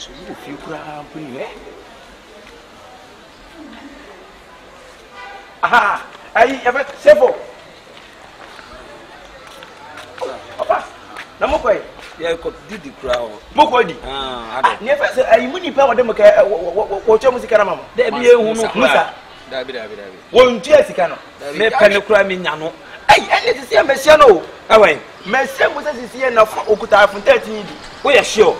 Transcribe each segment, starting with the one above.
so you feel crap in here. Aha! I ever several. Papa, no more way. Yeah, could did the crowd. Mokodi. Never say I money power them what your music mamma. There be a Musa. Won't you see cano? Me penny me yano. Hey, and it is a messiano. Away. Messia was as here now for Okuta from 13. We are sure.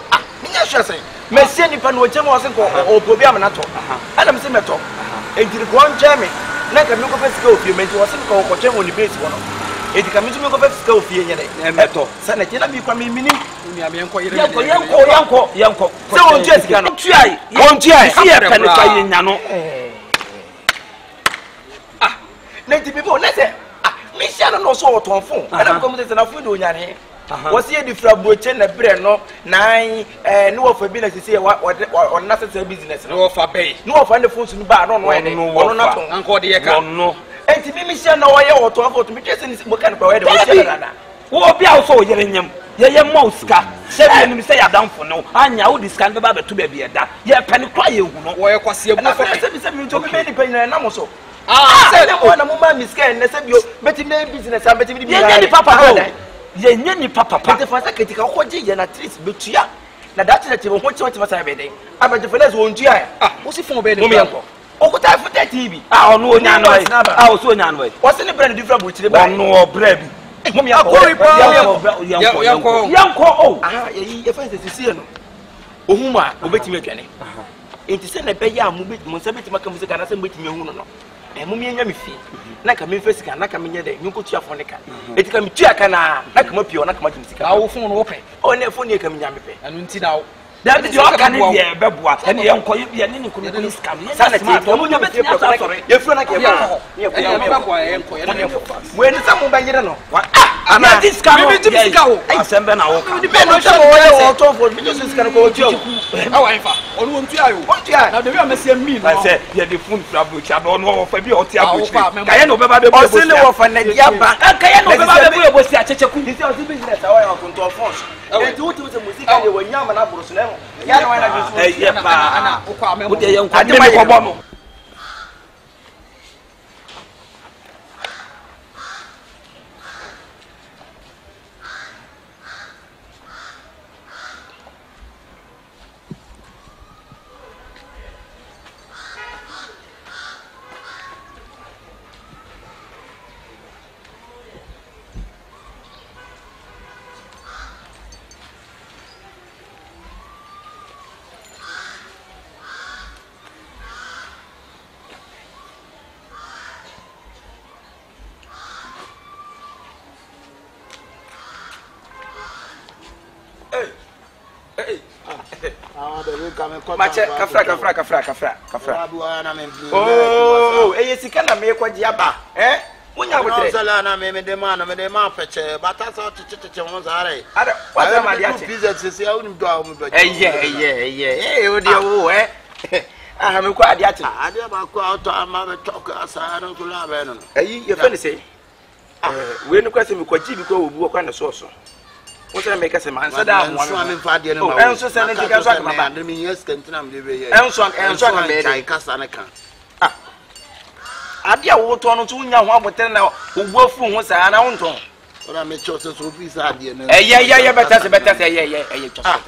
Messia Nipan was or Probiamato. Adam Simeto. And to the one German. Like a look of a school, you meant to wasn't called for German on the base one. It comes to make of a school for you, and metal. Senator, you come in meaning. Yanko. So, Jessica, don't try. See a penny Nano. Ah, native people, let's say. Miss Shannon also on phone. I don't come to the food. Was here the Frabuchen, a Breno, 9, no for business to see what necessary business. No for pay. No for the phones in bar, no, Uncle dear, no. And to be Miss Shannon, or to afford to be just in this book and provide a who be also yelling him. Ye Mosca, 7 say I down for no. I know this kind of baby to be a that. Ye penny cry you, where was your book? To be many penny and almost so. I said, one woman is scared and said, you better name business. I'm better be papa. Ye nyani papa papa fa sakati ka hoje ye na treat betua na that na tebo hoche what masa be den abaje felas won tua wo si fon be den mo yanko okuta futa tv ono onya no o so onya no wo se ne brand different bo chire ba ono bra bi mo yanko o ye fa se no ohuma obetime atwane enti se na be ya mo se betima ka musika na se betime hu no mummy nya me fi na ka me fesika na ka me nya de nyuko tua fo ne ka etika me tua ka na ka ma pio na ka ma jimsika na wo fon no wo pe o ne fon ne ka me nya me pe anu nti na wo da bi o ka ne de beboa ene ye nko ye ne ne ko ne scam sana ti mo nya beti nya sa sore ye fro na ke ba ye ko ye ko ye nko ye ne mo ene sa mo ba yire no ana this scam me jimsika wo asembe na wo ka be no sa mo wo to fo me jimsika ko tua awa infa onu won tua yo na de bi amese mi no say ye de fun trouble cha do no wo fa bi o ti abochi ka ye no be ba be bo si le wo fa na dia ba ka ye no be ba be bo si achecheku ti say o si business awa yo kon to force enti wo ti wo musika de wo nyama na buru so na ya na wa na bi so ana wo kwa me mo de ye nko de me ko bo no Mache kafra. Oh, sika na me kwaji aba. Munya botre. Sala na me de ma feche bata so chichichi won sare. Ada, what am I there? Business say you do am do. O de wo aha me kwa ade ate. Ade ba kwa auto ama be talk asa no kula be no. Ye fe ne say. We no kwase me kwaji bi kwa obu kwa na so. What's I make us a man? So that one father and so send it to my band. Yes, continue to be here. And so I cast an account. I dear what on to one would tell now who work for was an ounce. But I made choices of his idea. Yeah, better say,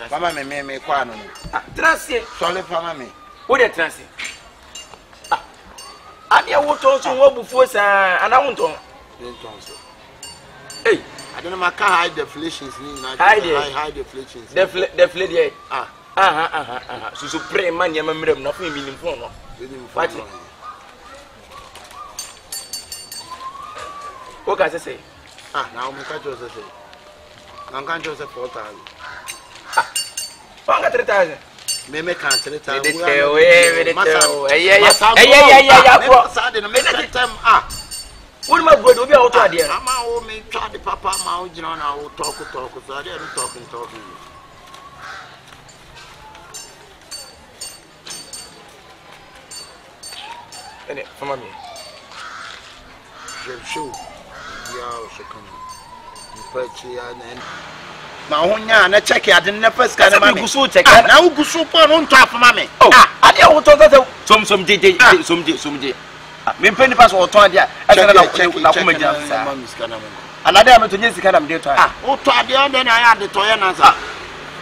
Mamma may quano. Transit, solid for mammy. What a transit. I dear what also work before an ounce. Hey. I don't know my car high deflations. High deflations. Deflate, yeah. So supreme man, you remember nothing meaning for no. What can I say? Now we can't just say. I can't just say 4,000. 3,000. Maybe can't tell it. Yeah. What am I going to be out of here? I'm out me try the papa mount, you know, I will talk, so I didn't talking. And it from me. Show. Yeah, she come. You purchase and ma honya na check ya den na first ka na mami gusu check na wo gusu po no nto afama me ade wo to som je me mpeni pass wo to ade a na kuma gina sa anade am to nyesi kana mde to wo to ade on na ya de to ya na sa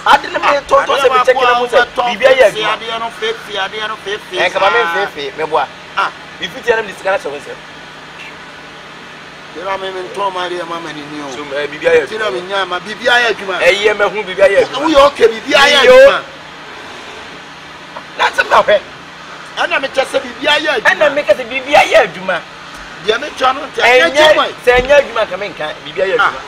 ade na me to se be check na mo se bibia ya ade no fefe e kama me fefe me boa bi fiti na mde sikana se won se tira me to maria mama ni ni o so bibia ya tira me nya ma bibia ya adwuma eye me hu bibia ya adwuma wo yo ke bibia ya adwuma na se ma hwe ana me chese bibia ya adwuma ana me kase bibia ya adwuma dia me twa no ntia ya adwuma se nya adwuma ka me nka bibia ya adwuma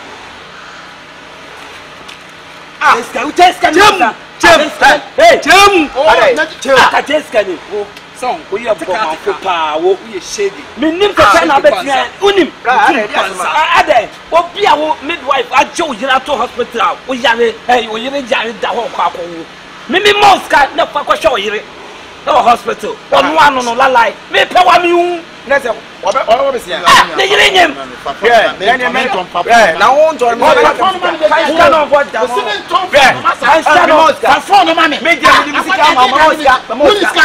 Teska ni o son o ye bo ma fo pa wo ye shady minim ka na betia unim ade o bia wo midwife ajo yira to hospital o yare o yire jare da ho kwa ko wo mimi moska na fa ko show yire no hospital onu anu no lalai me pe wa mi hu na se o be sia na yire nyem na won to me ka no vo da mo phone no mami me dia me sika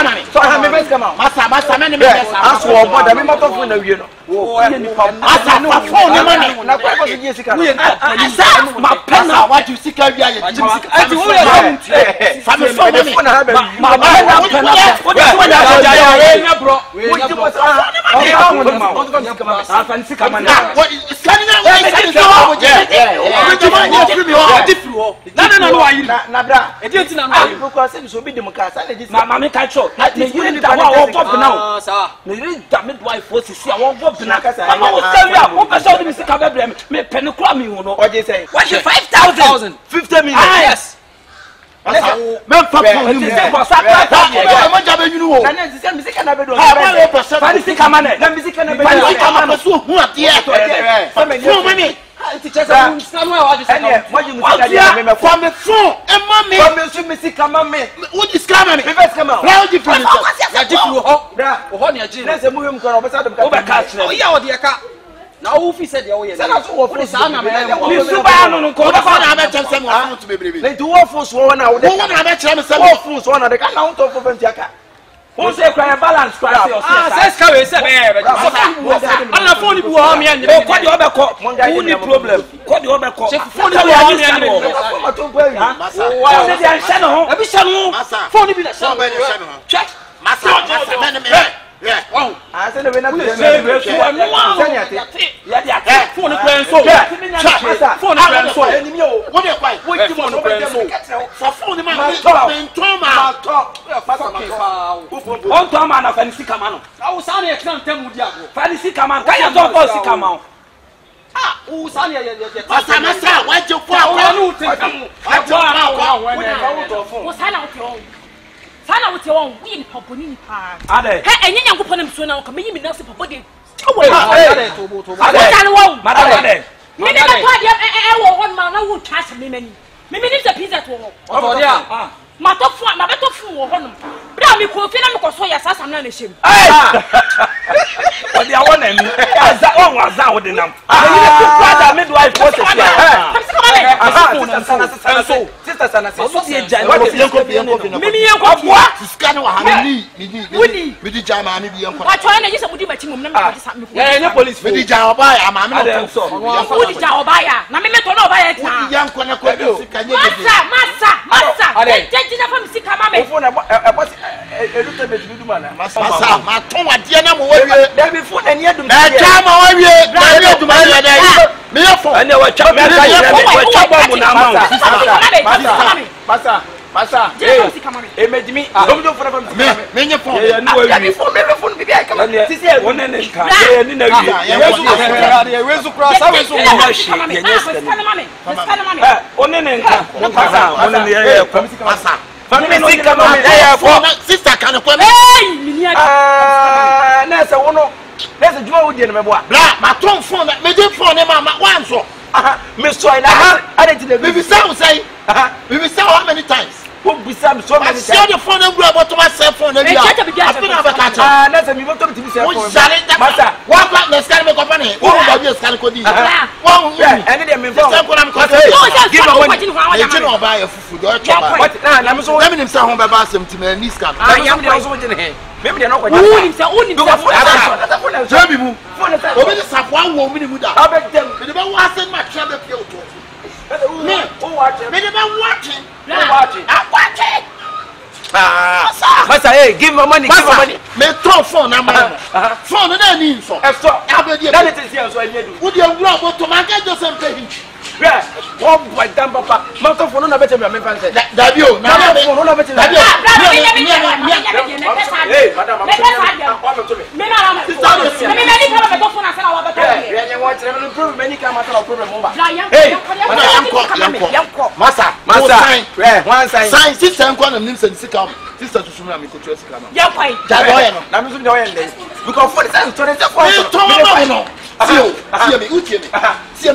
ma so ha me sika ma masa me ne me aso o boda me moto phone na wie no wo ye ni pa masa no phone no mami na kwa ko je sika ma pena what you sika wi aye ati wo ye fa me phone ma pena what you want to do bro fancy come on what is coming out na bra e dey tina no ko say so bi dem ka sa na ji mama me ka cho na yiri da wa wo pop na sa na yiri da midwife wo sisi a wo pop na mama wo say ya wo pe so dem sika be bre me pe ne kura me hu no o je say what 5,000 50 million yes même pas pour nous c'est pour ça moi j'avais une wo na c'est musique na be do fancy come on na musique na be do fancy come on so hu atie so mami ti chesa sanu wa ju se mo ji musique na be me for me phone e mami for me so musique mami wo di scam mami me first come on now di phone ya di phone ho bra ho na ji na se mu yum ko no be sa dem ka o be ka o ya o de ka na wo fi se de wo ye na so wo sa na me ni suba no ko ba na be chese mo phone to bebrebe le do wo phone so na wo de wo na be chese me se wo phone so na de ka na wo to phone ti aka wọ́n ṣe kura yẹn balance kura sí ọ̀sẹ̀ sáà. ṣe ṣe ṣe bẹ́ẹ̀ bẹ́ẹ̀ jẹ́ ọ̀nà fóònù bí wọ́n mi ẹ̀ ní. kọ́ di ọbẹ̀ kọ́ wọ́n ní problem kọ́ di ọbẹ̀ kọ́. fóònù bí wọ́n mi ẹ̀ ní. wọ́n ní di ẹ̀ ń ṣẹ́ nù hó. ẹbí ṣẹ́ nù hó fóònù bí ṣẹ́ nù hó. masa mẹ́ni mi ẹ̀. ase ne bɛ na tɛmɛ ne bɛ su wa sani ate yadi ate fóònù kura nso fóònù kura nso wọ́n de kwa yi wọ́n ti mọ̀ ní bẹ́ẹ̀ mo fa fóònù ma mi ntọ́ ma o ntọ́ ma na fanisi kama no awo sani yɛ kina ntɛmu di ago fanisi kama ka yɛ tɔ fɔ si kama o o sani yɛ masa wajɛ fɔ awo yɛ n'u tɛ fɛn mu wajɛ fɔ awo o sani awo tɛ wɔn sana wote won wi ni papa ni pa ade he enye nyanko pona mso na ka meyi mi na se papa de wo ade to ade won madam ade me de to ade wo won ma na wo twa se me mani me ni se pizza to wo o to dia ma to fu ma be to fu wo hono bra mi ko fi na me ko so ya sasa na shem o dia won na mi aza won waza wo de nam me ni se brother midwife wo se sister sana so die jan wo fi enko mi mi enko boa sika ne wa ha mi di jan ma mi bi enko wa cho na yesa mudi machi mum na me ko sa mi ko ne police mi di jan oba ya ma mi no so wo di jan oba ya na me to na oba ya ta wo di enko na ko sika nye de masa je na fa mi sika ma me fo na e boss e lu te be du ma na masa ma ton wa die na mo wa wie da bi fo na ni adum na ja ma wa wie na ni adum ya da me ye fo ene wa cha me ka ye wa cha ba mu na ma masa emejimi domdo fona fam me nye fon ye ni wa wi me fon bibi ay kama sisi e wona ne nka ye ni na wi ye wezu kura sa wezu mo na shi ye nye skana one ne nka masa one ne ye ko masa family no sika no ye ko sister kan ko me na se wono na se juma wo die ne meboa bra ma ton fon me de fon ne ma wanso me so ina ade ti de bibi sa usai bibi sa how many times wo bisa me so many times I see the phone ngura but my cell phone na bia after na ba ka cha na se mi boto mi ti bi cell phone masa wa ba na scan me ko pa Fanny, what about your Scalicodi? Well, and then me from give me one. You know, buy a food. I'm so having himself home by Bassam to me, Niska. I am the also in here. Maybe they're not going to one woman with that. I bet them. They don't want to send my trouble. Watching. Masa, hey, give me money, give me money. Me throw phone, I'm phone, and I need phone. That is here, so I need to. Would you want to make just and pay? Yeah, one by damn papa. Mount of Fonona better than me. That you, now, hey, madam,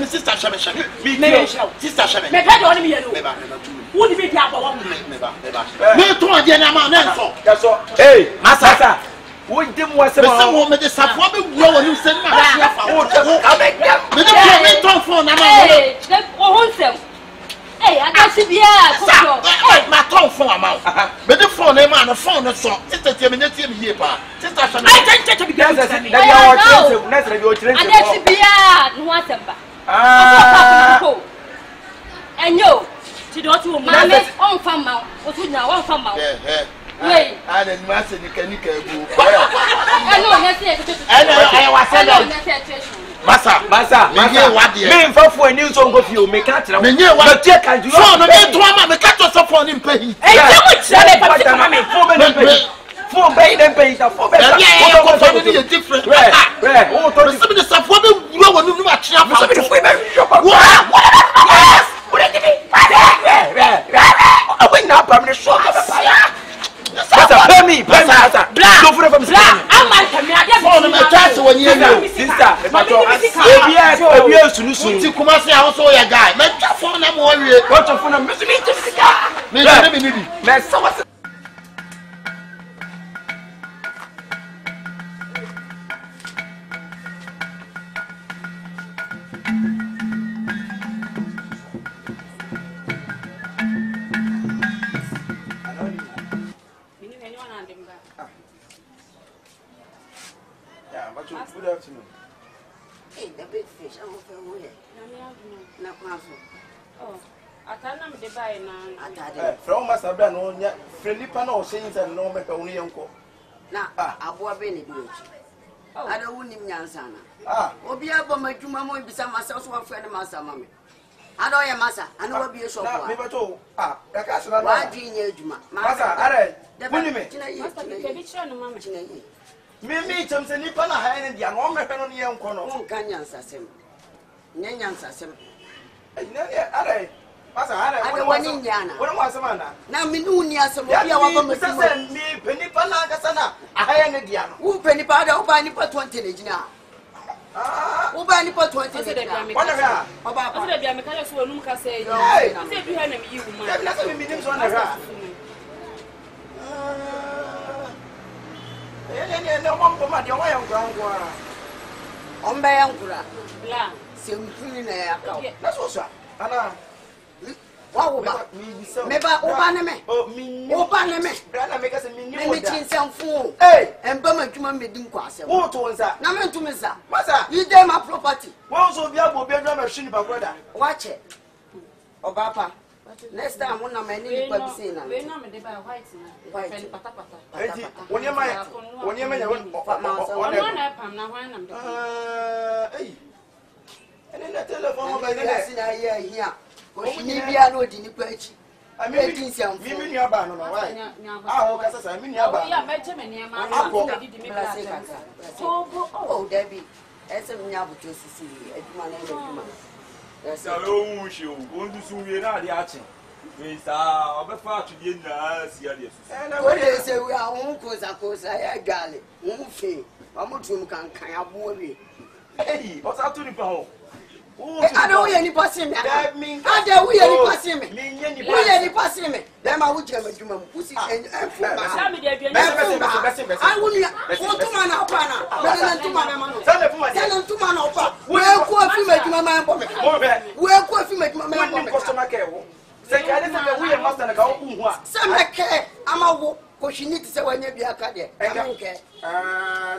Sister Shaman. Me be me to a dinner man. That's all. Hey, Massa. We didn't want someone with the support. You send hey, I got to be a my tongue for a mouth. But the phone, a man, a phone, a song. Sister Terminated here, Sister Shaman. I don't to be a and you, to do to my own farm mouth, or to now one farm mouth. Wait, I didn't master the canical. I was Massa, what the name for a new song of you, make it. Me near what check and you on the drama, me cut us upon him pay. For pay them pay for better. Different. Oh, some of the stuff what you know when you watch up. I went up on the shop. Pay me, don't put up from I'm my when you sister. We are solution to come and say, I also a guy. Make your phone a more. What's your phone? Maybe. Good afternoon. Hey, the big fish, I'm over here. Not oh, I can't be buying now. From Master Brand, on your Philippa no saying that no make only uncle. Now, I bought Benny. I don't want him, Yansana. Obia, but my two mamma beside myself, one friend of Master Mammy. I don't hear Massa, I know what be a shop. Never told. Ah, I can't say Why, Gina, Master, I Mimi, Thompson, Nippon, and young woman on the young corner. Canyon Sassem. Nanyan Sassem. Master, I don't want Indiana. What was the man? Now, Minunia, some of your me, Penipana, Cassana. I am a diana. Who Penipada, who buy Nipper 20 now? Who buy Nipper 20? What about the mechanics who Luca say, I said behind him, you nothing means on her. No one for my young ground. On by Uncle, simply that's what's up. What maybe Obaname? Oh, me, Obaname. Brother, make us a minute some fool. Hey, and Bama Juma made in Quassa. What was that? Now, to Miss Massa, you dare my property. What was your bedroom machine, my brother? Watch it. Oh, Papa. Next time, one of my name is saying, we're not made by white. When you're my and then the telephone by the next here. Maybe I know the Perch. I mean, some Mimi Abano. I mean, oh, Debbie, as a Yabu to see that's all you want to soon be not the action. We saw a far to get and I say we are uncles, of course, I got it. Moving, I'm not to can worry. Hey, what's out to the phone? I don't hear any passing me. That means I don't hear any passing me. We any passing me. Then I would tell you, pussy and I wouldn't want to man up. Send to my man. Send to my opa. Where go if you make my man? Where go if you make my man? Customer care. Say, I didn't we are master. Some care. I'm a walk. Because she needs to say when you be a cadet. I don't care.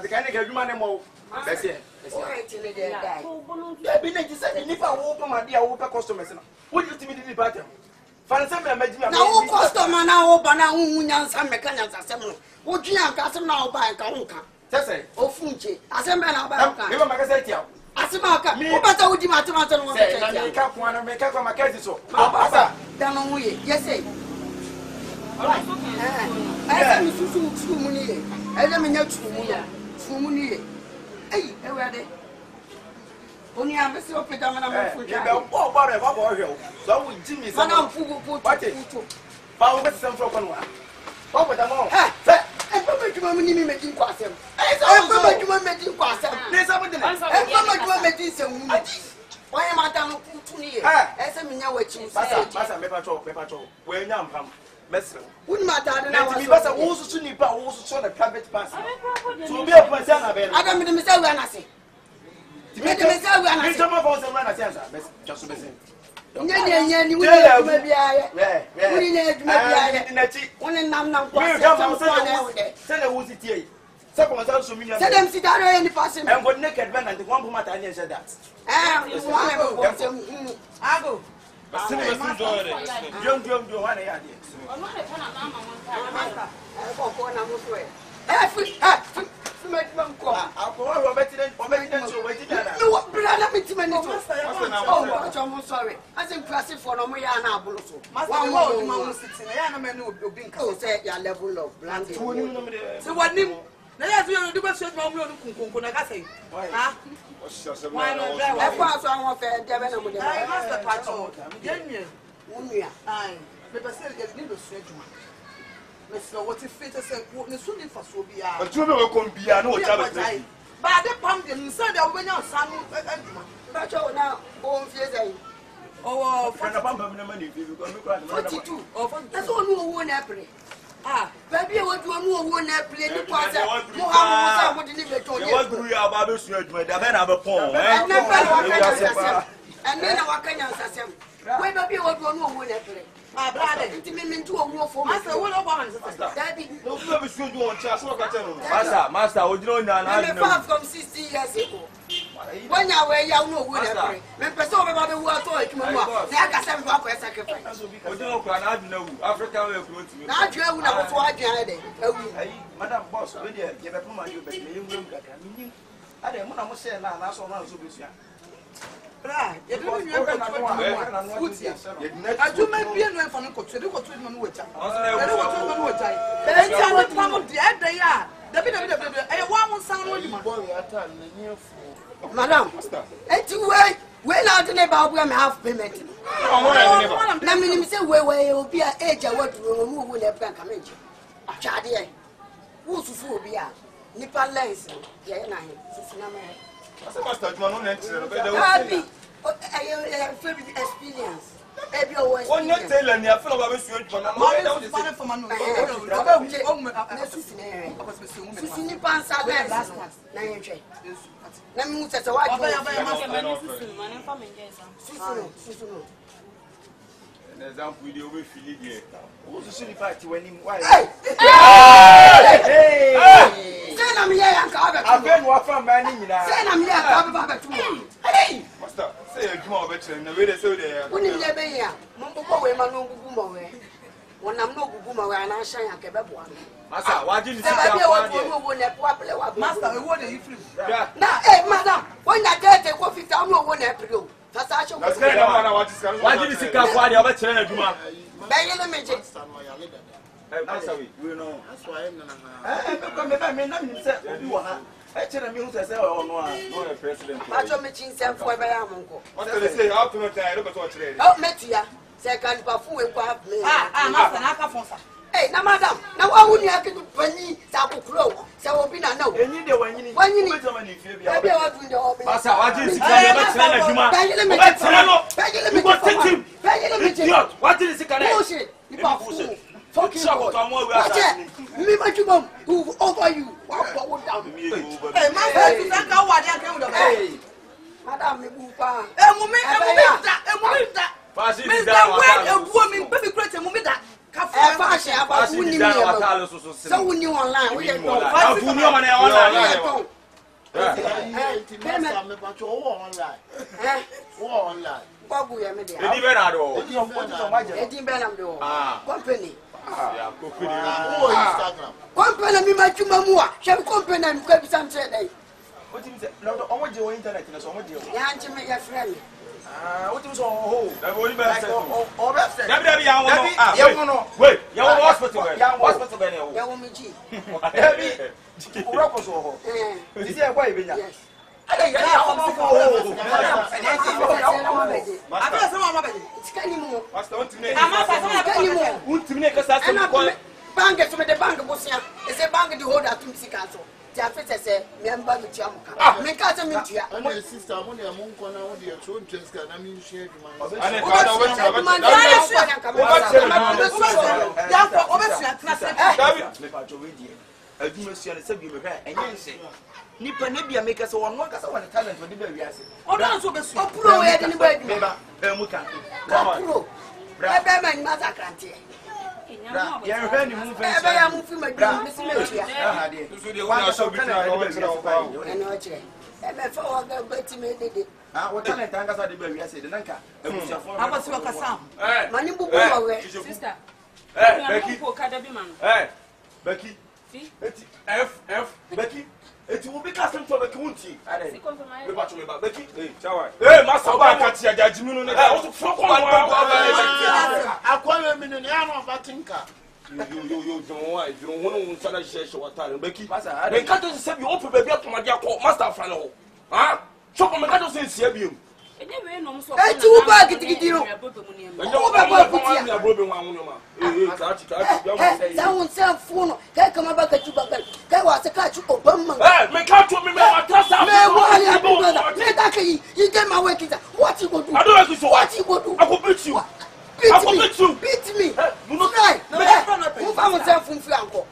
The kind of human animal. That's it. I've been to say, if I open my dear open customers, would you think me better? Now, customer now, open now, some mechanics are similar. Would you have got some now by a conca? Say, oh, Funchi, as a man about a give a say, as a marker, me better would you matter one say, I make up one and make up my case so. Down on we, yes, say. I am two money. I am not two money. Hey, where are they? Only I'm so put down and I'm for you. So we Jimmy, son of Fugu, Power with some from one. What with them all? I put you on making quassim. I put you on making quassim. There's something I making some. Why am I down to me? As a minute, which is Massa, patrol, where now come. Wouldn't matter. Now, we must also to nip also the private person. To be a person, I don't mean to say when I say. To make a mistake when I say, some of us run a sense, just to listen. One send a woozy tea. Second, also mean tell them sit down any person and what naked man and the one who might answer that. I go. Sorry. I think classic for no more so. Level of blanket. So what name? Now you do best with my say. Why not? I pass on fair Devon with the master patrol. I never said there's no sweat. Mr. What if fit as a soon for so be a true can be a no trouble. But the pumpkin said that when you're son, but now, oh, oh, for the pumpkin money, you go 42 or that's all no one April. Ah, baby, what you know one April, you pass out. You would deliver to you. What do you have about the men have a phone? And then our Kenyan system. When baby, what you know one April. Ah, brother, intimate to a war for Master. What about Daddy? No, we should do on chance. Master, would you know now? From 60 years ago. When you were young, no good. When person about the world, they got some sacrifice. You know, Africa will go to me. Now, you have to watch Madam Boss, when you give a woman, you bet me. I didn't want to say now, that's all I'm so busy. I do my beer no from the do what treatment with. I don't want to know what Madam, when out in about when half payment. Let me say where will be an age I want to remove when they're coming. Charlie, who's who be a Nipper lens? Yeah, Happy experience. Every always. One not telling me I feel about you. I tell me who says, oh, no, president. I told me, Chin, for my uncle. What do they say? How to look at what today? Oh, Metia, second, Bafu, and Pap. Hey, now, madam, now why wouldn't you have to penny, Sabu Crow? So will be no. And you know when you need to manipulate. I what is it? Fuck you, who over you? Hey, Madam, me bupa. What is it? No, I want your internet. So much. Yeah, to make your friend. What is all? That will be better. Or better. Wait, you're hospital. Hospital. Yeah, woman G. Rockos or is there a way? Yes. It's kind of what's the one to make? Bank to the bank was here. It's a bank to hold out to Missy Council. Jaffa said, member with Yamuka. Make us a meet you. Sister, I'm only a monk on our dear children, and I mean, share Nipa nebia make us one work as one talent for the baby. Oh, don't so pro anybody. Muka. Pro. Beberman Mazakanti. You're ready to move. I am moving my ground. Miss Miltia. And I thought I got to make it. What talent I got the baby? I said, Nanka. I was like a sound. Money book, sister. Hey, Becky. F, Becky. It will be custom for the county. We watch me about Becky. Hey, Master Bank, Judgment. I was from a minute, I know about Tinker. You don't want to share what time, Becky. They can't say you open baby up to my dear Master Fano. Huh? Chop on my cattle since you. Hey, two back at the deal. Someone said, "Phone, can't come back at you, but that was a catch of Obama." Make out to me, you get my work. What you go do? I don't know what you go do. I will beat you. I will beat you. Beat me. You know, right? Move on myself from Franco.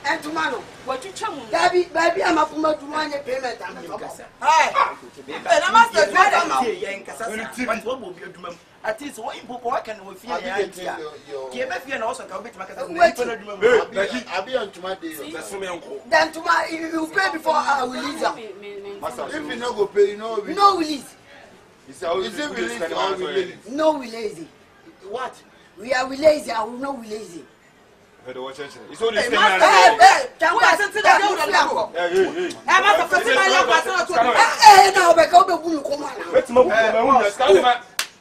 And tomorrow, what you tell me, baby, I'm up for my payment. At least what you work and with you. Give also come to I'll be on tomorrow. Then tomorrow, you pay before I will leave. If you not go pay, no release. No, we lazy. What? We are lazy, I will not be lazy. It's only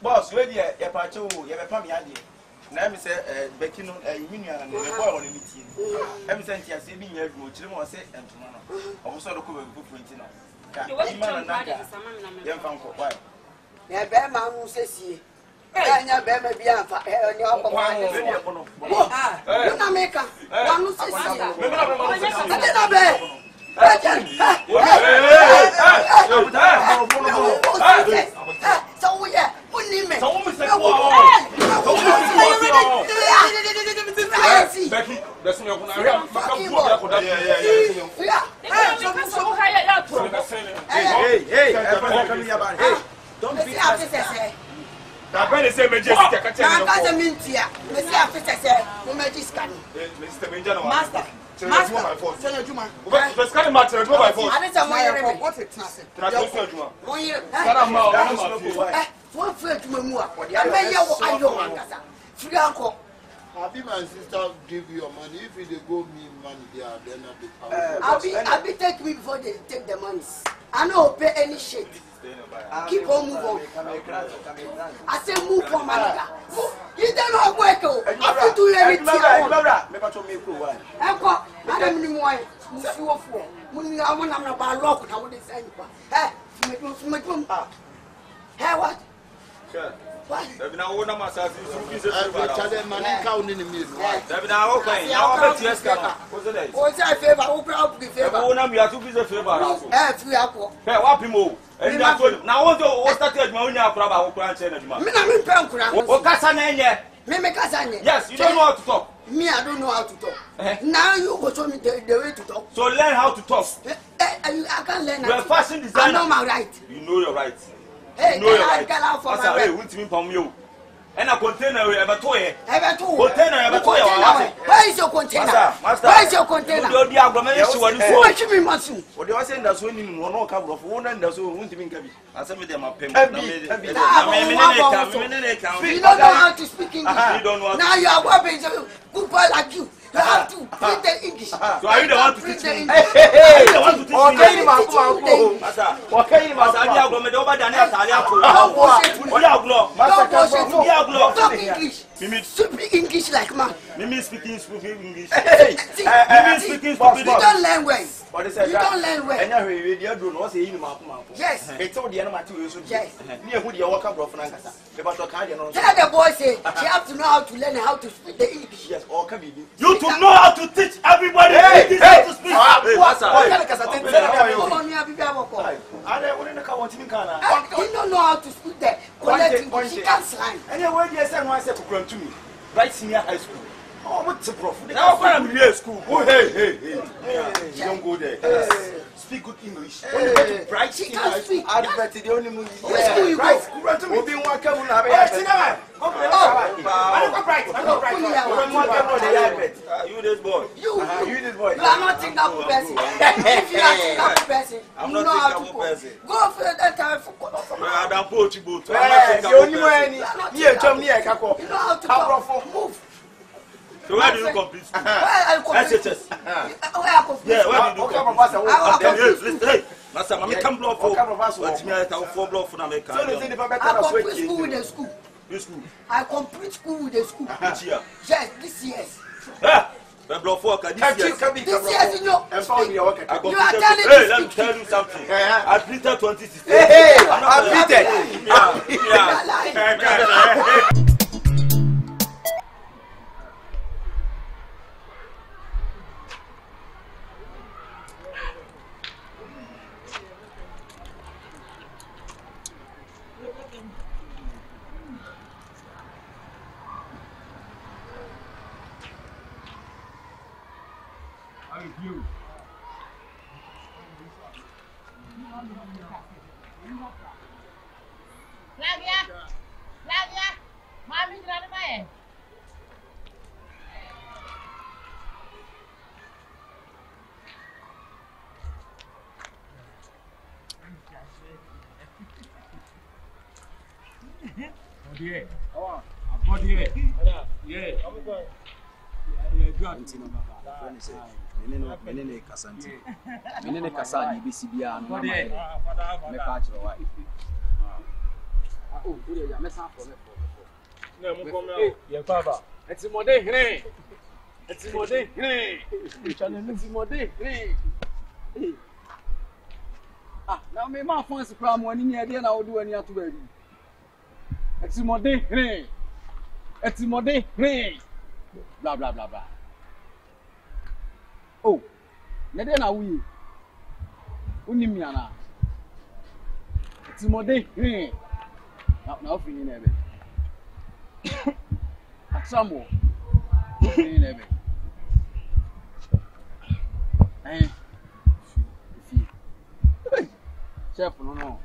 boss, ready, a patch, you have a family idea. Now, Miss Beckino, a union and a boy on the meeting. I'm sent here, saving your children, say, and tomorrow. Also, the cover of printing. Young fan for why? Yeah, bear man who says he. I never be on America. One who says, so yeah, what name it? Becky, that's me. Don't be upset. I better say, Majestic. I mean, Master. Let's cut him out to go by force. I didn't know what it is. One friend to Mamma. I may free uncle. I'll my sister give you your money. If they go me money, they are then not the I'll be take me before they take the money. I don't pay any shit. Keep on moving. I say move on, my nigga. You don't know work. I do everything. I don't know why. I want to buy lock. I want to say, hey, what? What? Now, one of my sons is money count in the music. now, okay. What's that favor? Open up the favor. We are to be the favor. Free alcohol. Hey, what people? Now, what started my own crab? I will grant you. I'm not Me kasanye. Yes, you don't know how to talk. Me, I don't know how to talk. Now you go show me the way to talk. So learn how to talk. I can't learn. You're a fashion designer. I know my right. You know your rights. Hey, you know your rights. Hey, won't me from you. And a container ever toy. Container ever toy. Where is your container? Master. Where is your container? You're the agglomeration. What you mean, Masu? What you are saying that's when you won't cover of one and that's won't even come. I said with them a payment. You don't know how to speak English. Now you are working good boy like you. You have to read the English. So are you the one to teach me? Hey, the one to teach me? Talk English. Speak English like man. Mimi speaking English. You don't learn well. You don't learn well. Yes. Yes. Tell the boy say she have to know how to learn how to speak the English. Yes, or can be. You to know how to teach everybody how to speak. You don't know how to speak the correct English. She can't slang. Anyway, yes, I want to come to me. Right senior high school. Oh, what's the prof? Now I'm in school. Oh, hey. You don't go there. Speak good English. Right, she can't speak. I bet the only movie. Where school you go? We'll be one couple of you this boy. You this boy. You are not Singapore person. If you are Singapore person, I'm you know not how to Singapore person. Go for that time for I don't put you both. You know how to talk. Move. So where do you compete? Where I compete? SHS. Where I compete? Yeah, where do you compete? Hey, Master, I come block for. What's me? I have 4 blocks for America. I complete school with the school. Which school? I complete school with the school. Which year? Yes, this year. The block for this year. This year, you know. You are telling me. Hey, let me tell you something. I printed 2016. Hey, I printed. Flavia, mami grande vai. Body. Oh, body. Yeah. Menene kasanti. Menene kasani BCBA no. Me patch why. Oh, good ya, me san for me. Na mo kom ya. Ye baba. Eti mode hire. Eti mode hire. Eti mode hire. Ah, na me ma fon se kra mo ani ne de na wo do ani ato ba ri. Eti mode hire. Eti mode hire. Blah blah blah blah. Oh, ne de na wuyi. Uni mi ana. Eti mode hire. Na ofini na ebe. Aksamo. Ofini na ebe. Chef no.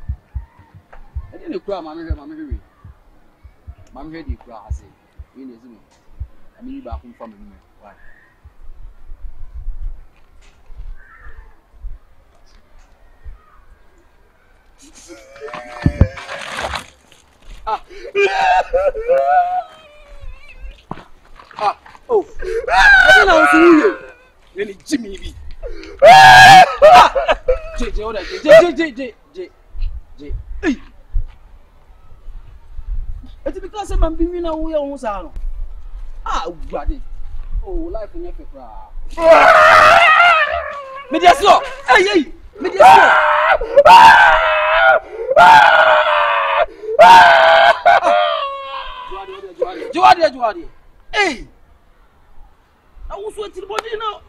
E dey ne kura mama hwe. Mama hwe di kura ase. We na ezimu. Ami ba kun fam mi. Why? Oh. I don't know who you. Really Jimmy B. J. Oda J. Hey. It's because I'm being a way on Sano. Ah, buddy. Oh, life in your paper. Mediaso. Hey. Mediaso. Juadi. Hey. I was waiting for you now.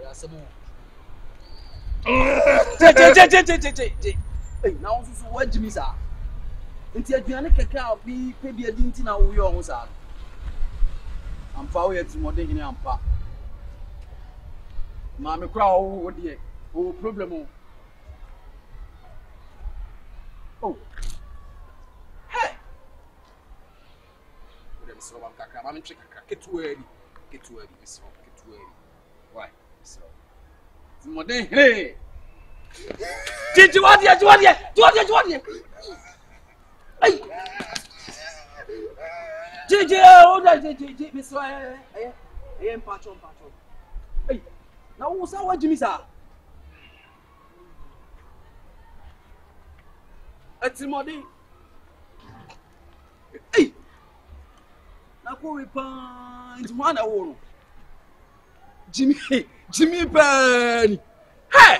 Yeah, some more. J. Hey, now what Jimmy sir? Nti aduane keke a bi pe bi adi nti na wo yo ho sa. Ampa wo yɛ timode hene ampa. Ma me kura wo de o problem o. Oh. Hey. Ode so wan kakra ma me twe kakra ketuari. Why? So. Timode hene. Jiwadi. Ay. Oda Miss patron. Hey. Now what's our Jimmy sir? Timode. Hey. Na ko we pan one aworo. Jimmy Penny. Hey!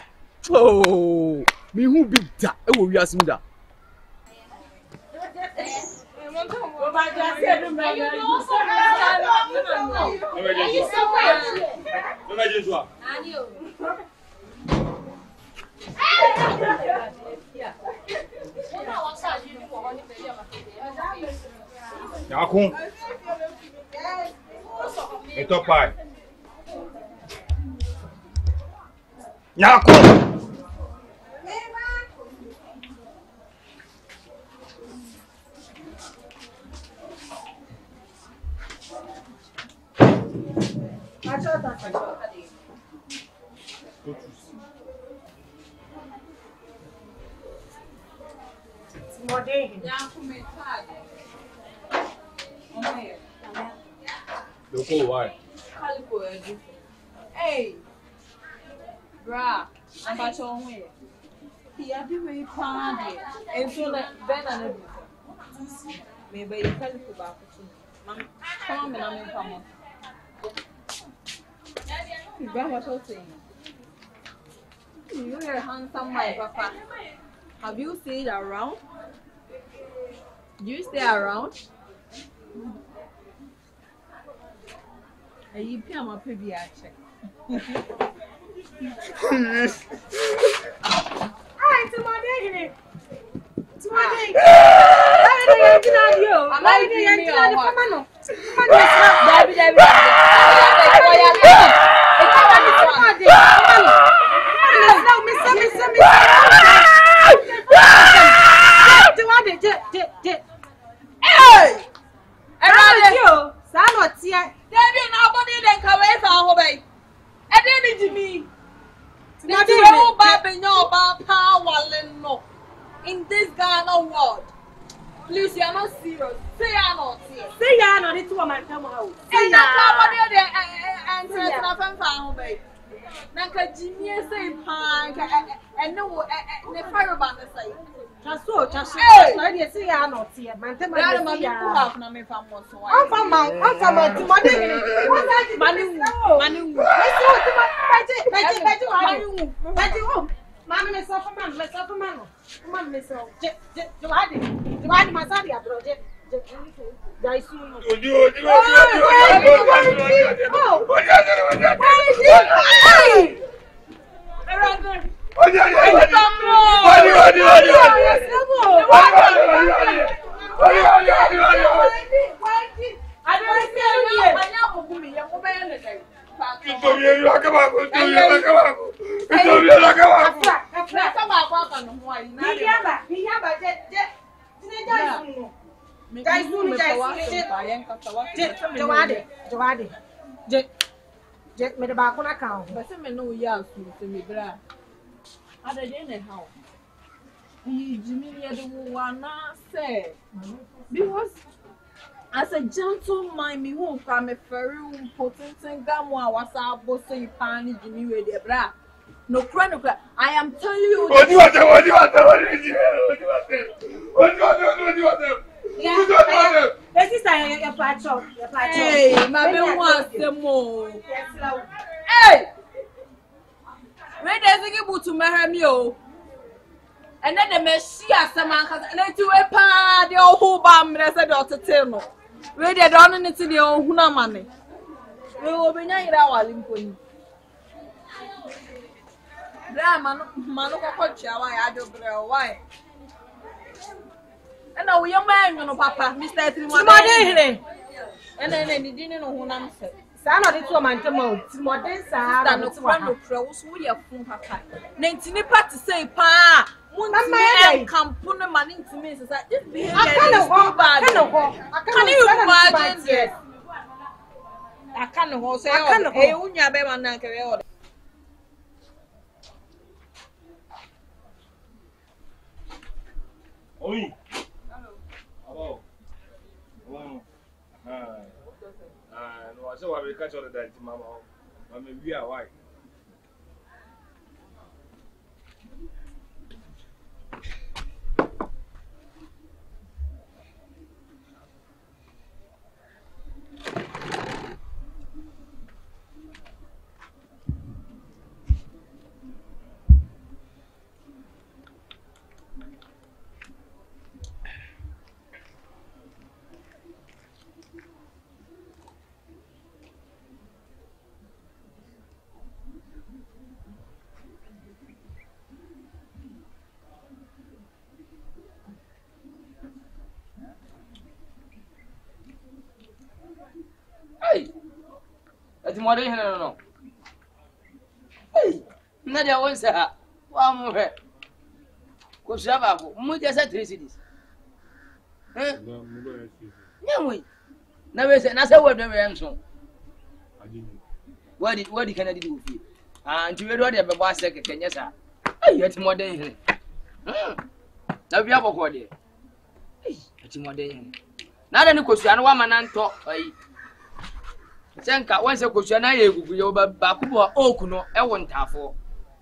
Oh, me who big da? E wo wiase mu da. Yakun. Eto pai. Yakun. Loco, why? Hey, bra, I'm about to win. He had to be party, and so that Ben and maybe you tell you about it. Come on, I'm in common. What was saying? You're a handsome my papa. Have you stayed around? Do you stay around? Are you pay my baby check? Hi, Timothy. Timothy. In this Ghana world, please, you are not serious. Say you are not here. Say you are not. It's what my come out. Say you are not. And Nanka Jimmy say pan and no fire band say. Just so. I say you are not here. Man, tell me you have no me from one. I'm from Mami me sọ fún manu. Mami me sọ. Jawadi masadi abro je. Jaisu no. Oji. Because as a gentleman, me who come a very important thing, Gamma was our boss, say, Pani, Jimmy, with the bra. No chronicle. I am telling you. What do you want? Hey, my baby wants the more. Hey, where does it go to Mahamio? And then the Messiah, some man has let you a party or who bam, there's a daughter Tino. Where they don't need to the old money. We will be night our limpo. Manuka Coach, why I do why? And now we are man, you know, Papa, Mr. Timothy. And then any dinner who answer. Sana de to man temo Timothy sa na to no pro so we afun papa. Na ntini party say pa. Munti campo no man ntimi say this behavior is too bad. Can you imagine this? I can't hold say e unya be man na kere o. Oi. Hello. No, I said I will catch all the time, Mama. Mama, we are white. Tomorrow, no. Hey, Nadia wants her. One more. Kushaba, Muja said 3 cities. Eh? No, wait. Never said, I said, what the ransom. What did Kennedy do with you? And you read the Baba second, yes, sir. Hey, it's more than him. Now we have a body. Hey, it's more than him. Not any question, one man and talk. Senka once a question I egugu yo ba bakubo oku no e won tafo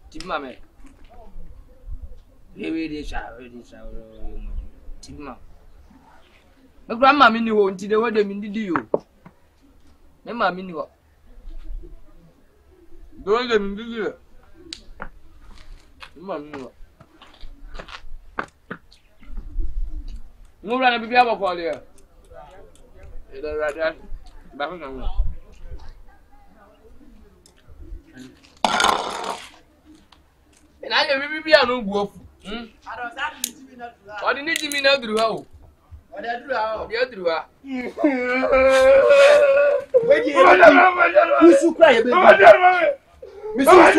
tibima me we dey sha tibima me grandma mi ni ho nti de we de mi ndidi yo me ma mi ni ho do de mi ndidi yo ma mi ni ho ngura na bibia ba ko le e da rada ba ko ngam and I will be a no wolf. What did you mean? I drew out. What I drew out, you drew out. Who's cry a bit? Mr.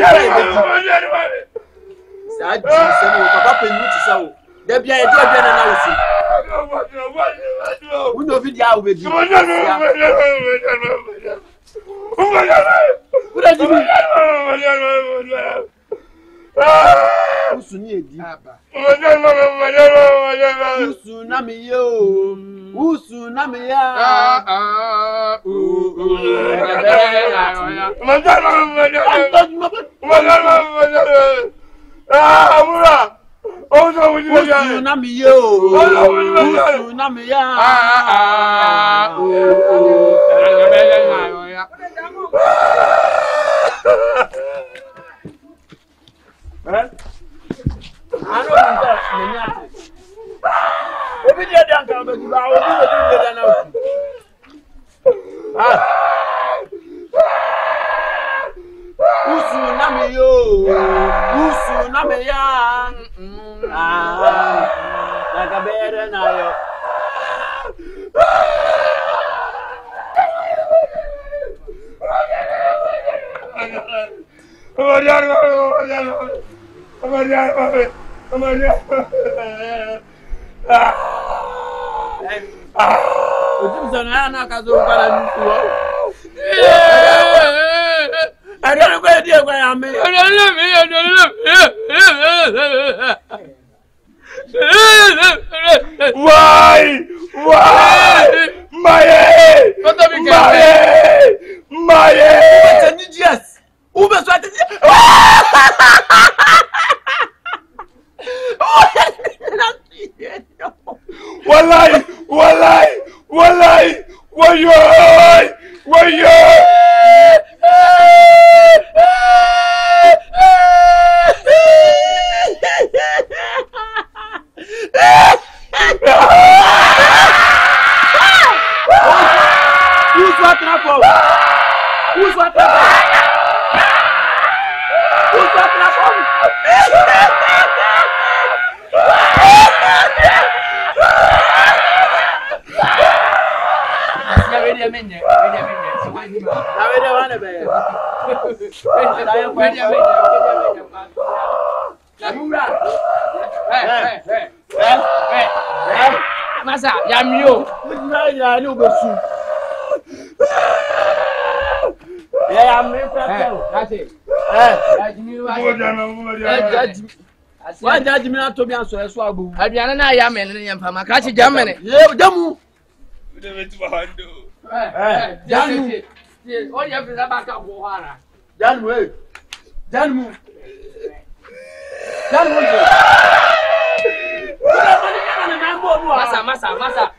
Sad, Papa, you to so. There be a dead analysis. We know video with you. Usuni edi aba. Usuna mi yo. Usuna mi ya. Amura. Usuna mi yo. Usuna mi ya. I know that. Every day, I can't go to the Usu nami ya. Nakabere na yo. Sana kazo para nusu. I don't know where dear where I'm. Why? My yes. Uber strategy. Who's what? Who's what? dia menye so wa ni ma na we dey wan be da ya kwa dia menye Amura. Masa, ya mio. Ya ni obesu. Ya me pepel. That's it. Wa jaji mi na to bi anso eso agbo. Aduane na ya men ne yempa ma ka chi jamene. Ye jamu. We dey meet bahando. Jamu. O ye fi ba ka bo hara. Jamu. Jamu. Masa.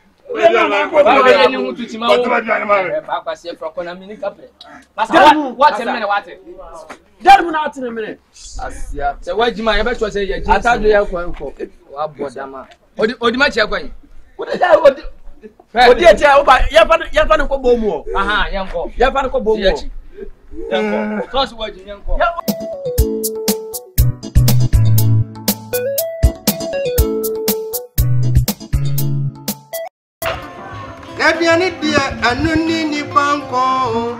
Ebiani dia anuni ni banko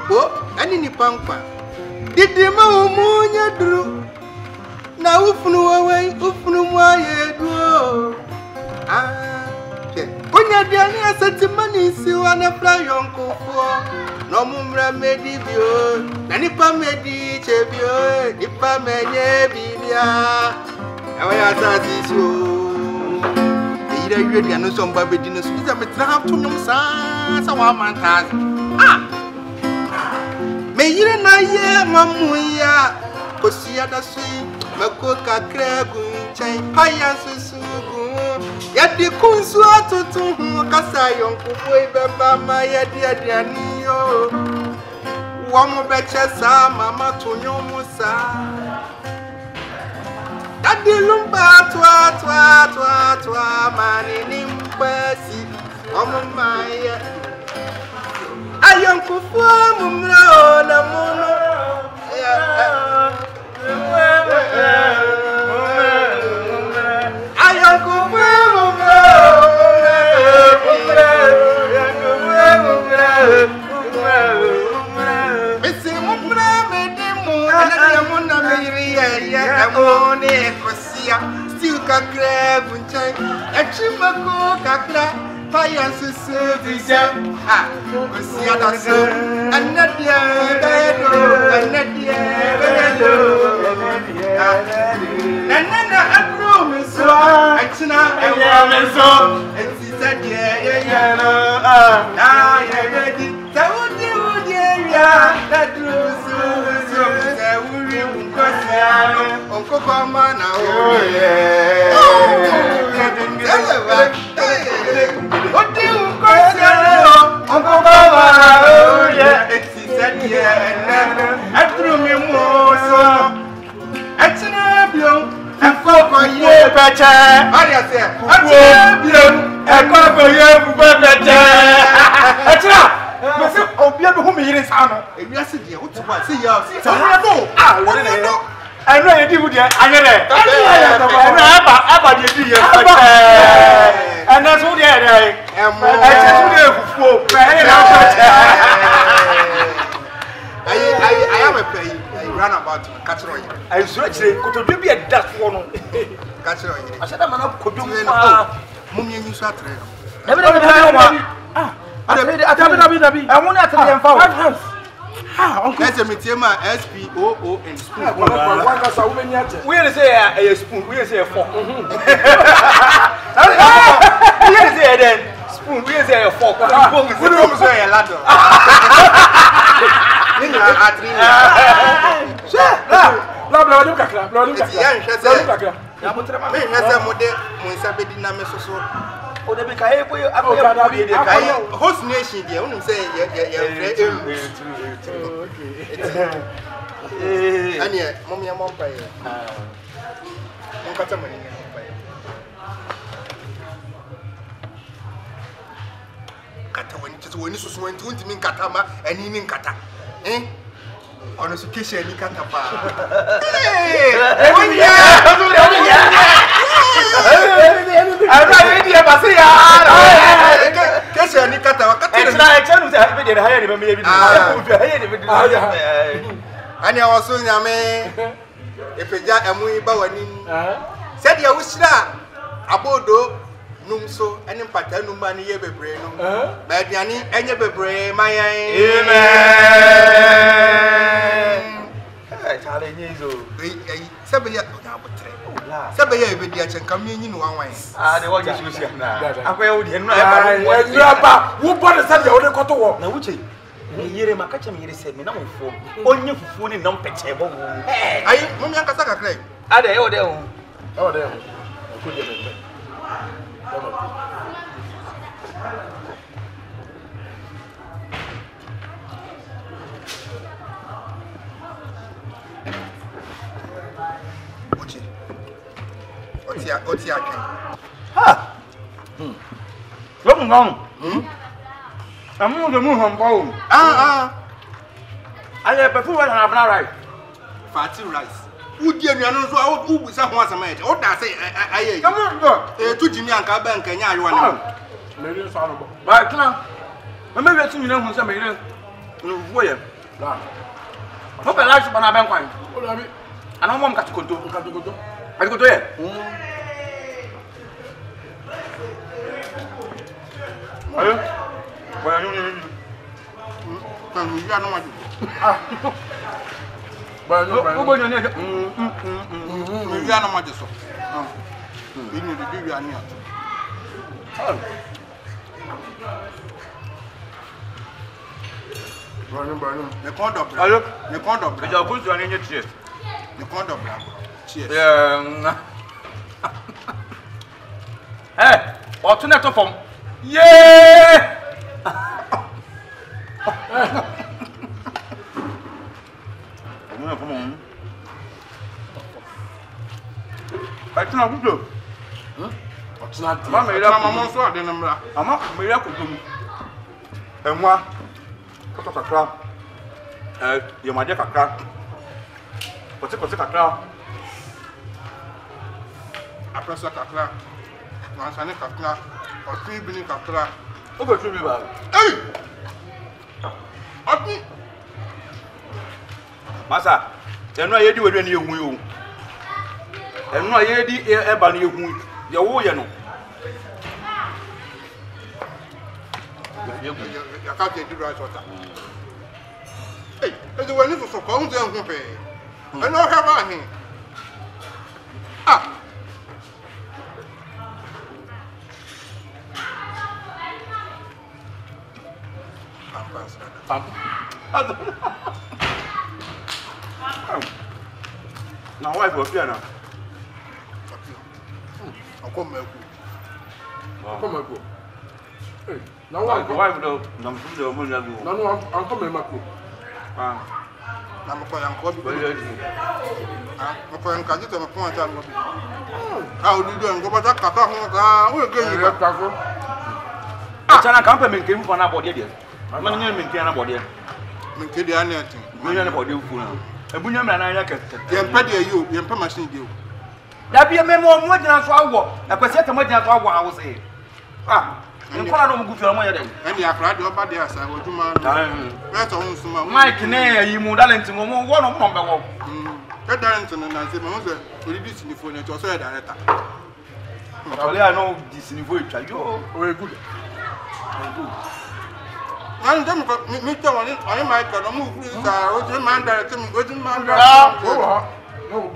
bo ani ni pankwa didi ma umunya dru na ufunu wawe ufunu mwaye duo ke onya dia ni asati mani si wana fla yonko fo no mumra medi bio na nipa medi chebio nipa menye bibia awaya asati so ira yedi anu so mba bedi no so iza metra to nyum sa wa mantaz me yire na ye mamuya kosia da sui mako kakra gunchai haya susugu yadi kunsu atutu kasa yonku foi bemba ma yadi adiani yo wa mo beche sa mama to nyum sa Daddy lumba twa mani nimpasi omumaya Ayonku fo mumra na muno Ayonku fo mumra Ese mumra medimu ana muna miriya amone kosia still kakra bunchai achimako kakra payansu sevija kosia daso anadia bedo nana apromiso achina ewameso etisadia yeyano yedi tawudi ya dadrusu wuri unkosiano onkoko mana oye odi unkosiano onkoko mana oye etisanie atrumi moso atina bio ekoko ye beche ari ase atina bio ekoko ye beche atina Mas o bia do home yire sa no. E bia se dia, o tu ba se ya. Se no. No. I know you do dia anyere. Aba dia di ye. And that's what dia dey. I just dey fufuo. I am a pay. I run about catch roy. I so chire kotodwe bi e dat fo no. Catch roy. I said man kodwo mu pa. Mumye nyu so atre no. Dabi. I want to tell you about uncle. Let's meet him SPOON spoon. We say a spoon. We say a fork. We say then spoon. We say a fork. We don't say a ladder. O de be kai ko akoya bi de kai host nation dia unum say ye okay ania mom ya mom pa ye mon kata mani mom pa ye kata woni susu woni ntimi nkata ma ani ni nkata ono su keshe ni kata pa I'm not ready to say, I can't say, get higher than maybe. And I was soon, Yame. If a jack and we bow and said you wish that Abodo, Numso, and in Paternum money, ever brain. But Yanni, and your brain, my amen. Sabaya with the action coming in one way. Ah, the one you see now. I will never. Who bought a Sunday or the cotton walk? Now, which year my catcher me said me no for only for food in non petable. I am Casaka Clay. Are they all there? Oh, there. Otia ken. Ha. Long long. Amu de mu hombo. Ale perfume na abna right. Fatty rice. Udi anuanu so a wo busa ho asama e. O da say aye. Come on go. Tu jimi anka ba nka nya ayewa na. Me ri so anu bo. Ba kina. Me me wetu nyina hu se me ri. No vuo ye. La. Ho pe life bana ben kwan. O la bi. Ana mo mka tukonto. Are you there? Hello? Where are you? You are not. But no, you are not much so. You need to do your near. The corner of the corner of the good one in your chest. The corner of cheers. Yeah. Hey, alternate form. Yeah. Come on. I can't do. What's not? Mamma, I'm so I didn't know. I'm not miracle to me. And what? Cut a crab. You're my deck a crab. What's a crab? Après ça, Kakla, Mansane Kakla, Oti Bini Kakla. Où veux-tu me voir? Hey! Oti! Massa, tu n'as pas dit où est le mouillou. Elle n'a pas dit et banni au mouillou. Il y a où il y a non? Il y a qu'à dire du reste. Hey, et de venir sur son compte, c'est un compé. Elle n'a pas rien. Ah! Now, wife was here now. I'll come back. Come back. Hey, now, wife, no, I'm coming back. I'm going to go point. How do you do? Go back to Kaka. We're going to go. I can't came for an body. I'm not going to body. Minke dia na tin. Bunya na body fu na. Ebunya mra na ya kete. Ye mpa dia you, ye mpa machine dia. Da bia memo mo gyina so awo. Akwasi atama gyina so awo awo se. Ah, nkola no mugu fi omo ye dem. Eni akra de oba dia sa oduma no. Beto nsuma. Mike na yi mu talent mo wo no mo be wo. Ke talent no na se mo se odidi sinifo na to so ya director. Ole I know di sinifo etwa yo. O good. And then me tell on I might go move this what you man that to me what you man that no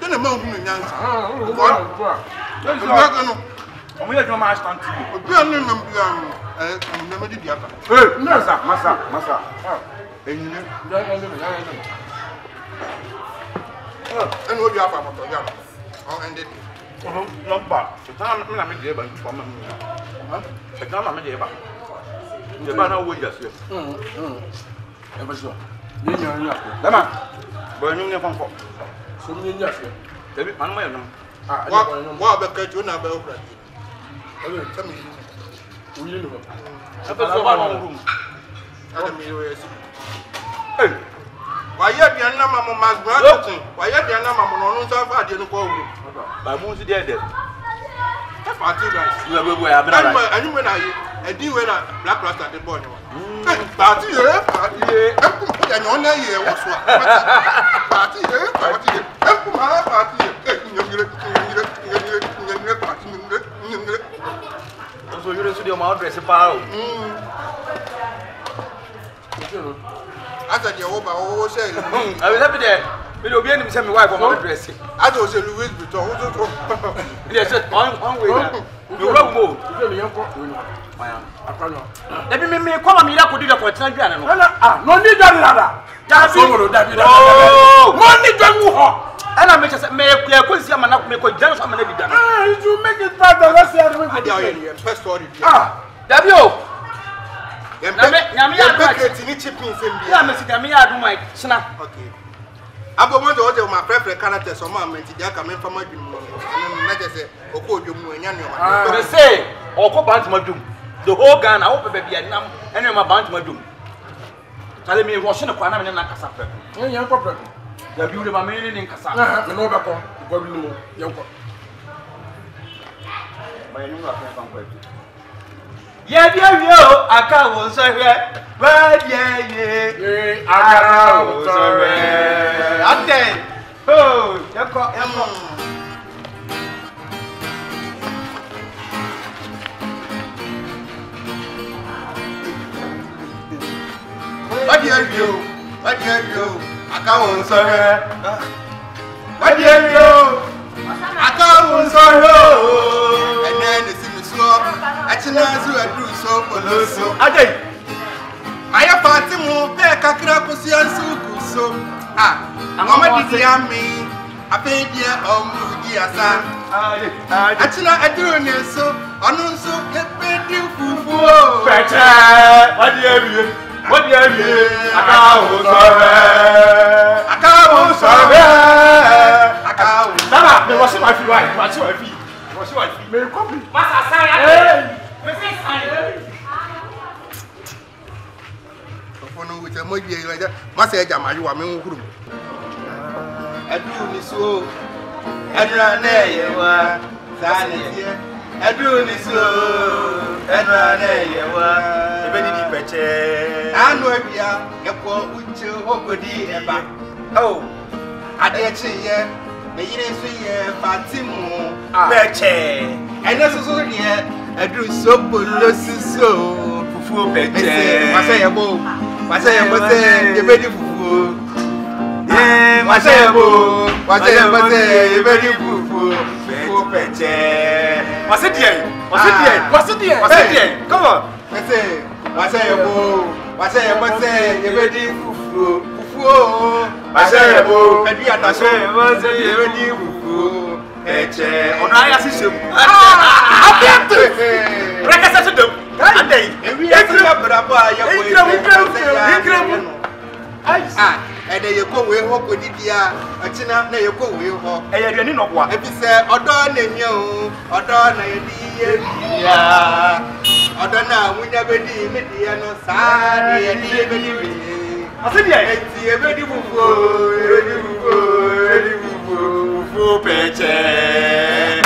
then a move me nyansa that's no we are no master to you no never did ya hey massa and you and what you have about ya on ended no ba time me na me dey ba for me e kan ma me dey ba dey ba na wo ya se e ba so ni nya dama bo nyu ne fonfo so ni nya se debi man ma no wa be ka ju na be okra ele tell me o yi no ba so ba no room ada mi yo yesi eh wa ye bi na ma mo mas brother wa ye bi na ma mo no so fa de no ko wu ba mu si dey there party guys. You are boy, I been right. And you when I did when I black rasta the boy. Party, party. And on that year was what? Party, party. So you don't see your mouth dress a power. I said, you're over all say. I will happy there. We will be able to send my wife on my dressing. I don't say Louis Vuitton. Yes, one way. You wrong move. Let me call me up with you for 10 years. No need that. That's all. Money don't and I make us make a question and not make a dance on the done. You make it part of us. First story. W. I'm going to order my preferred character. So, my men, they are coming from my dream. I just say, Oko, you say, Oko Bantamadum. The whole gun, I hope baby, and I'm about to my doom. Tell me, washing a corner and a cassava. Young problem. The beauty of my meaning in Cassava. No, Baco, young. My new yeah, I can't say, but yeah, I can't. Oh, what do you? What do you? I can't say. What do you? I can't say. And then it's in the swamp. I do so. I have party more back. I can't see so. Mama did me. I paid you Mudiasa. I do so. I know so. Get paid you for better. What do you? What do you? I can't. What's my feet? What's your feet? What's your feet? May copy. What's a sign? With a movie like that, must say, you are me. I do this so. And run there, you are. I do this so. And run there, you are. Very better. I know we are a poor with you. Oh, I dare say, the years Fatima, Beche, and that's also here. I do so good, so for Beche. I say a bow. I say a bow, you're ready for. Yeah, I say a bow. I say a bow, you're ready for Beche. What's it here? What's it here? What's it here? What's it here? Come on. I say a bow. I say a bow, you're ready for. I say a bow, and we are not saying, was a ready for. On I assist I have to break them. And we are and then you go with Hope with India, a China, you go with Hope, and you know what? If you say, Odon and you, Odon and Odonna, we never did Media, no side, and even I said, yeah, ready for Peche.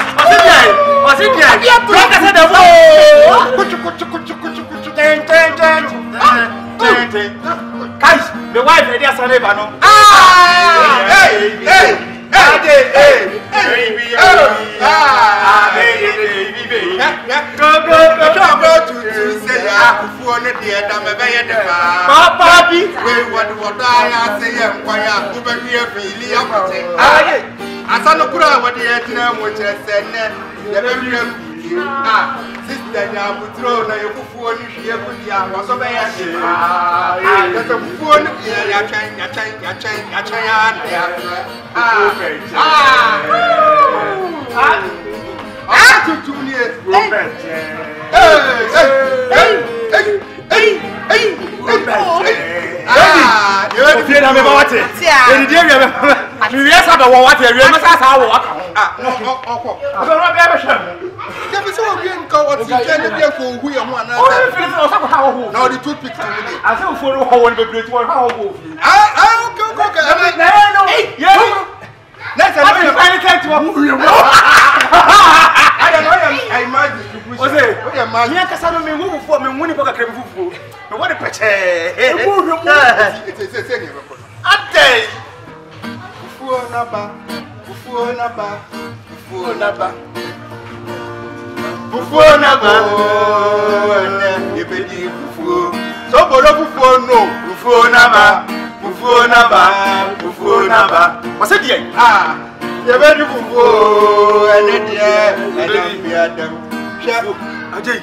I said, guys, the wife, they are Sunday, no. Sister, now we throw na your phone here for the hour. So, I there's a phone here. I now the toothpick. I said, for how one be great one. How go? Let's I imagine distribution. Ose, me akasa no me wo fufu me woni po kakra fufu. Me wo de peche. E wo hwe mo. Say ne be ko. Atay. Fufu na ba. Fufu na ba. Fufu na ba. Fufu na ba. E be di fufu. So bolo fufu no. Fufu na ba. Fufu na ba. Fufu na ba. Wase die. Ye be di fufu. Ene die. Bi adam. Sha. Ajay.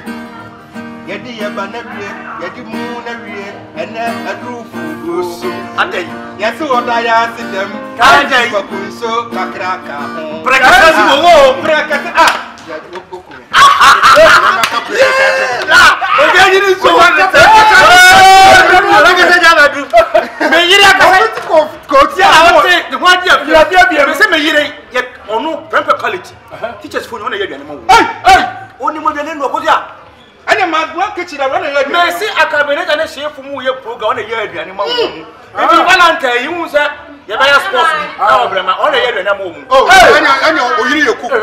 Ye di ye ba na wie. Ye di mu na wie. Ene adru fufu so. Atay. Ye se oda ya sidem. Ajay. Ba kunso kakraka. Prekasa si wo. Prekasa ya oku. Oge yiri so wa de te. Me yiri akase ko ti awate de ho dia. Me se me yiri ye onu pempe quality. Teachers phone ona ye aduane ma wo. Oni mo aduane no ko dia. Anya ma gwa kitchen na ye aduane. Me se akabene na chef mu ye program ona ye aduane ma wo. Ebi Valentine yi hu se ye ba ya sports na obrema ona ye aduane ma wo. Anya oyiri ye kuku.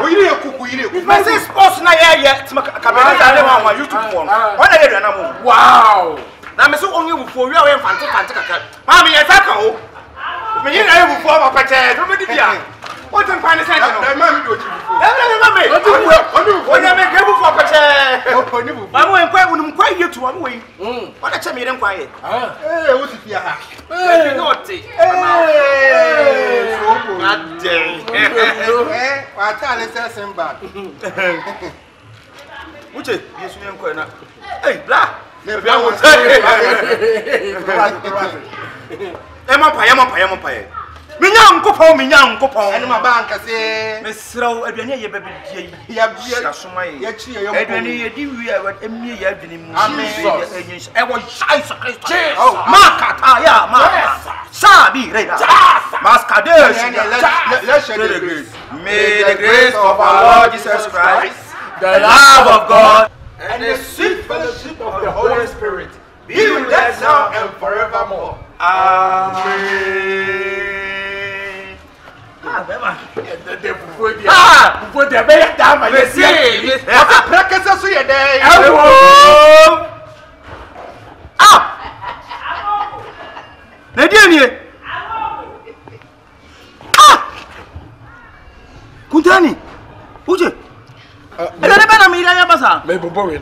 Oyiri ye kuku, oyiri ye kuku. Me se sports na ye tima akabene na le wa YouTube phone. Ona ye aduane ma wo. Wow. Na me so onye bufo wi awe fante kaka. Ma me ye saka o. Me yin aye bufo ma pache. Do me di bia. O tin pan sense no. Na ma mi do chi bufo. Ma me. Onye me ke bufo pache. Oni bufo. Ma mo enkwa wonu kwa ye tu am we. O da che me nkwa ye. O ti fi ha. Eh no ti. So bo. Ade. Wa ta le se semba. Uche, Yesu nkwa na. Bla. Bia wo. Ema pa. Minya nkopon. Ene ma ba nkase. Mesraw aduane ye bebe die. Ya bia asoma ye. Ya chi ye yo. Aduane ye di wi a emie ye aduane mu. Amen. E wo Jesus Christ. Makata ya makata. Sabi reda. Mascadesh. Let's share the grace. May the grace of our Lord Jesus Christ, the love of God, and the sweet fellowship of the Holy Spirit be with us now and forevermore. Amen. Kuntani, uje. Ele bana mi ira basa. Me bobo. Hey.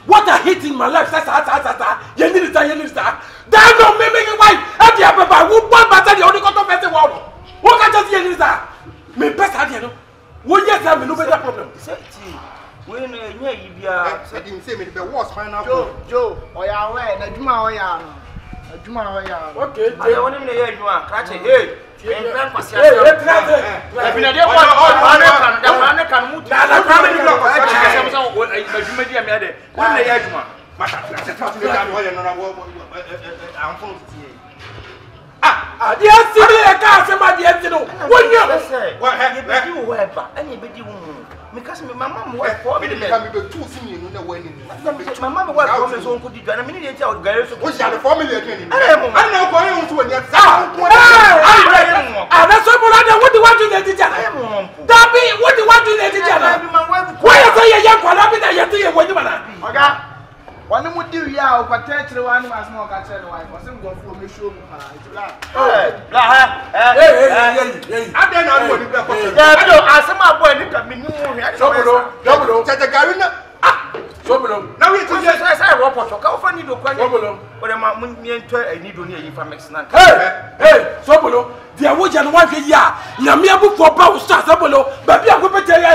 What a hit in my life. You need it. That don't make me wife. And the papa who born better the only control person world. What can just hear this? Me best idea no. What yes have no better problem. When you be a didn't say me the worst final. Joe, oya we na djuma oya no. Adjuma oya. Okay. I want him to hear you are catch it. Hey. Because my mom worked for me. My mom worked for me, so could you? And I mean, it's out guys. What's the family again? I know going to when you're that's what do you want to the teacher? Dabi, what do you want to the teacher? Why are you young? What happened that you're doing when you are? One would do ya, but touch the one was more concerned. I wasn't going to show me. I don't know what you do. I saw my boy look at me. Double. Take the garden. Now we say robot. How funny do you but I'm need to hear from Mexican. Hey, Sobolo, the Awojan 1 year. Yamiabu for Power Star Sobolo, but you are going to tell you.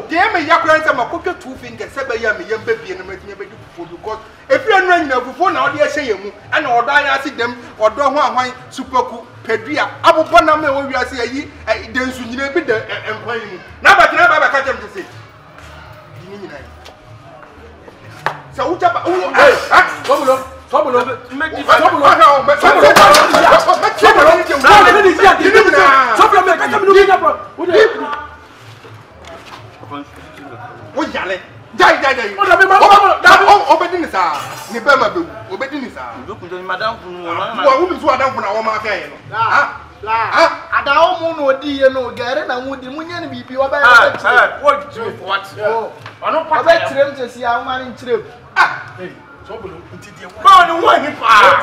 Dear me, Yakuran, I put 2 fingers, said by Yami, young baby, and make me for you. If you are running before now, they say you and or die, I see them or don't want super cool Pedria. I will put them where we are saying, then soon you may be the employee. Now, but never catch them to say. So, Ada omo no di ye no gare na mu di munye ne bibi wa ba ya. What do what? Ono pa. Ba tirem je si a ma ni tirem. Hey, so bolo ntidi e. Ba no wa ni pa.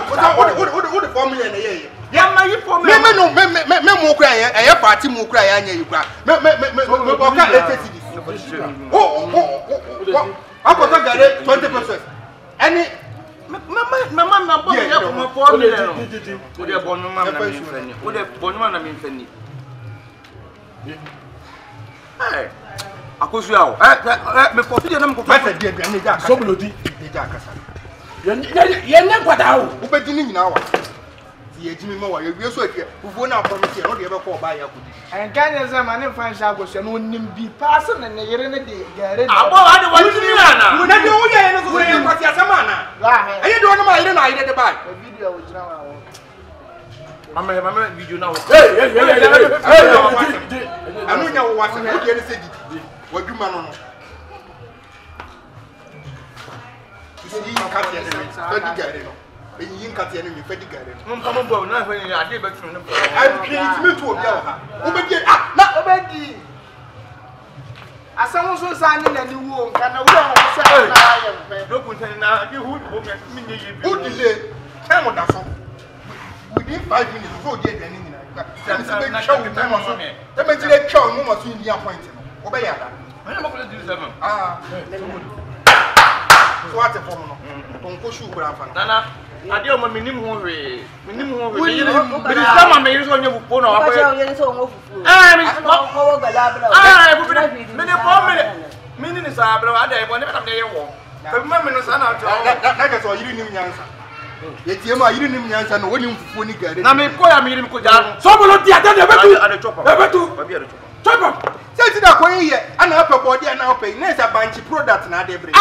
What the formula na ye? Ya ma yi formula. Me mo kura ye party mo kura ya anya yi kura. Me oka ATC. Akoto gare 20%. Any Mama na bo ya ko mo formula. O de bonu ma na mi fani. O de bonu ma na mi fani. Eh. Akosu ya o. Me ko fi de na me ko fa de aduane ja aka. So blodi. Ja aka sa. Ye ne kwada o. Wo be di ni nyina wa. Ti ye jimi mo wa ye wie so afie. Fufuo na promise no de be ko ba ya kodi. En kanye ze ma ne fan sha agosua no nim bi pass na ne yere ne de gare. Abo wa de wa ni na. Na de wo ye no so ye kwati asama na. Aye de wono ma yire na yire de ba. Video wo jira wa wo. Mama video na wo. Hey. Anu nya wo wase na ye ne se di. Waduma no no. Isi nkati ya ne. Fedi gare no. Eyi nkati ya ne mi fedi gare no. Mo pa mo bo na fa ni ade be tunu no. Ai create to obi a ha. Wo be di na obedi. Asamu so sa ni na ni wo nka na wo sa na ya mfe. Dokun tani na di hu bo me nye ye bi. Who delay? Time da so. Within 5 minutes so dey dey ni na. Say say be show time so. Tell me say show mo so in the appointment. Wo be ya da. Ana mo ko di 7. So what the form no? Tonko shu kura fa. Nana, ade o ma minim ho hwe. Minim ho hwe. Bi di sama me yiso nye bupo na wa ko. Ba je so ngo fufu. Mi ko wo gala bra. Bu bi. Me ne po me. Me ni sa bra ade e bo ne ka me ye wo. Fa ma me no sa na to. Na ka so yiri nim nyansa. Ye tie ma yiri nim nyansa no woni mfufu ni gare. Na me ko ya me yiri me ko ja. So bolo di ade betu. Ade chopa. Betu. Ba bi ade chopa. Chopa. Say ti da ko ye ana apa body ana apa. Na is a banchi product na ade bre.